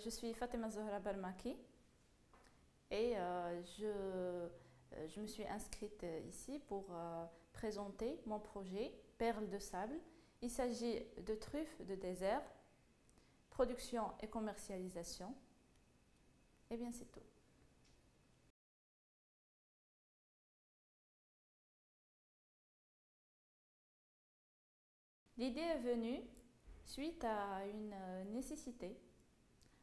Je suis Fatima Zohra Barmaki et je me suis inscrite ici pour présenter mon projet Perles de sable. Il s'agit de truffes de désert, production et commercialisation. Et bien c'est tout. L'idée est venue suite à une nécessité,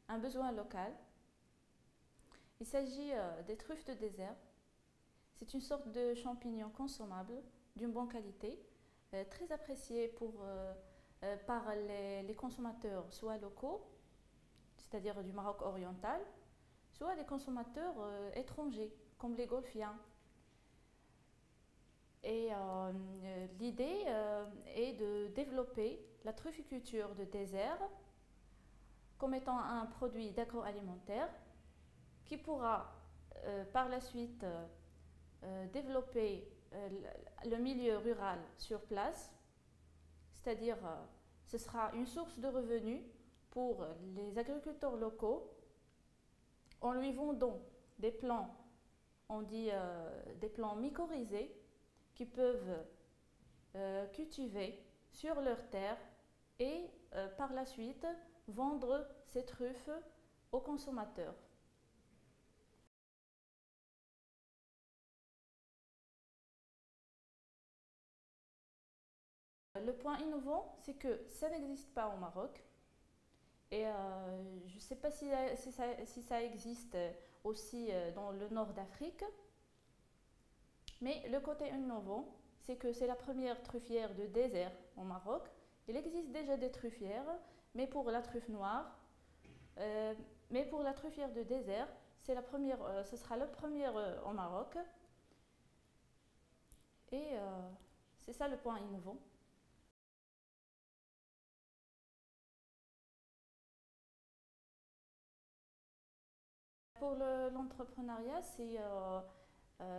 un besoin local. Il s'agit des truffes de désert. C'est une sorte de champignon consommable d'une bonne qualité, très apprécié par les consommateurs, soit locaux, c'est-à-dire du Maroc oriental, soit des consommateurs étrangers, comme les Golfiens. Et l'idée est de développer la trufficulture de désert comme étant un produit d'agroalimentaire qui pourra par la suite développer le milieu rural sur place, c'est-à-dire ce sera une source de revenus pour les agriculteurs locaux en lui vendant des plants, on dit des plants mycorhizés qui peuvent cultiver sur leur terre et par la suite vendre ces truffes aux consommateurs. Le point innovant, c'est que ça n'existe pas au Maroc. Et je ne sais pas si ça existe aussi dans le nord d'Afrique. Mais le côté innovant, c'est que c'est la première truffière de désert au Maroc. Il existe déjà des truffières, mais pour la truffe noire. Mais pour la truffière de désert, c'est la première, ce sera la première au Maroc. Et c'est ça le point innovant. Pour l'entrepreneuriat,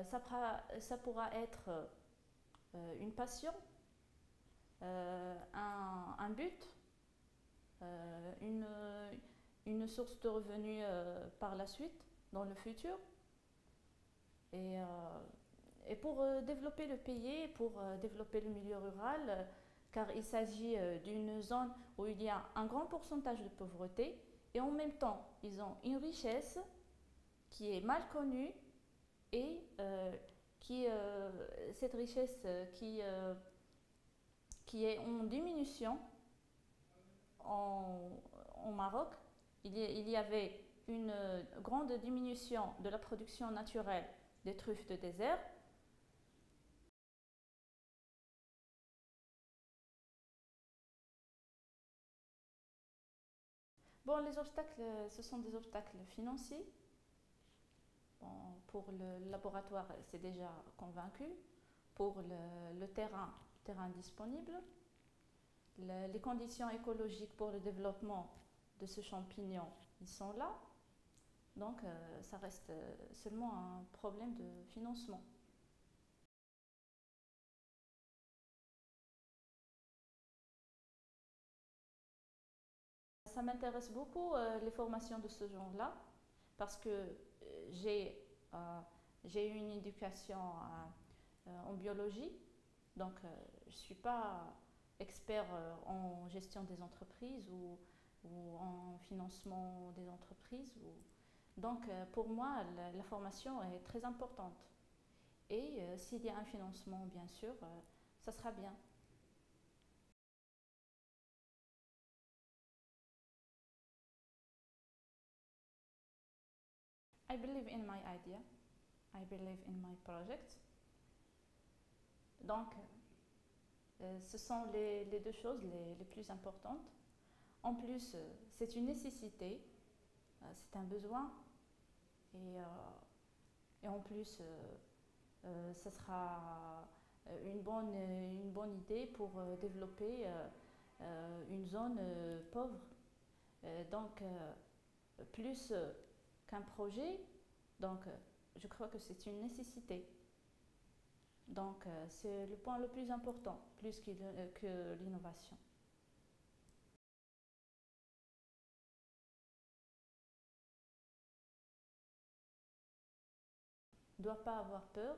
ça pourra être une passion, un but, une, une source de revenus par la suite, dans le futur. Et, et pour développer le pays, pour développer le milieu rural, car il s'agit d'une zone où il y a un grand pourcentage de pauvreté et en même temps, ils ont une richesse qui est mal connue et cette richesse qui est en diminution en Maroc. Il y avait une grande diminution de la production naturelle des truffes de désert. Bon, les obstacles, ce sont des obstacles financiers. Bon, pour le laboratoire, c'est déjà convaincu. Pour le terrain disponible, les conditions écologiques pour le développement de ce champignon, ils sont là. Donc, ça reste seulement un problème de financement. Ça m'intéresse beaucoup les formations de ce genre-là parce que j'ai j'ai eu une éducation en biologie, donc je ne suis pas expert en gestion des entreprises ou en financement des entreprises. Donc pour moi, la formation est très importante. Et s'il y a un financement, bien sûr, ça sera bien. I believe in my idea. I believe in my project. Donc, ce sont les deux choses les plus importantes. En plus, c'est une nécessité, c'est un besoin. Et, et en plus, ce sera une bonne idée pour développer une zone pauvre. Donc, plus qu'un projet, donc je crois que c'est une nécessité. Donc, c'est le point le plus important, plus que l'innovation. ne doit pas avoir peur.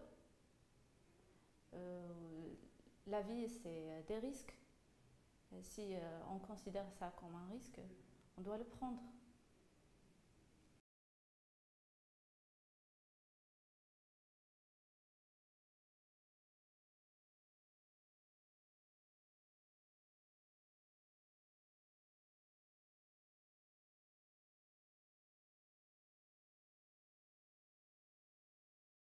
La vie, c'est des risques. Si on considère ça comme un risque, on doit le prendre.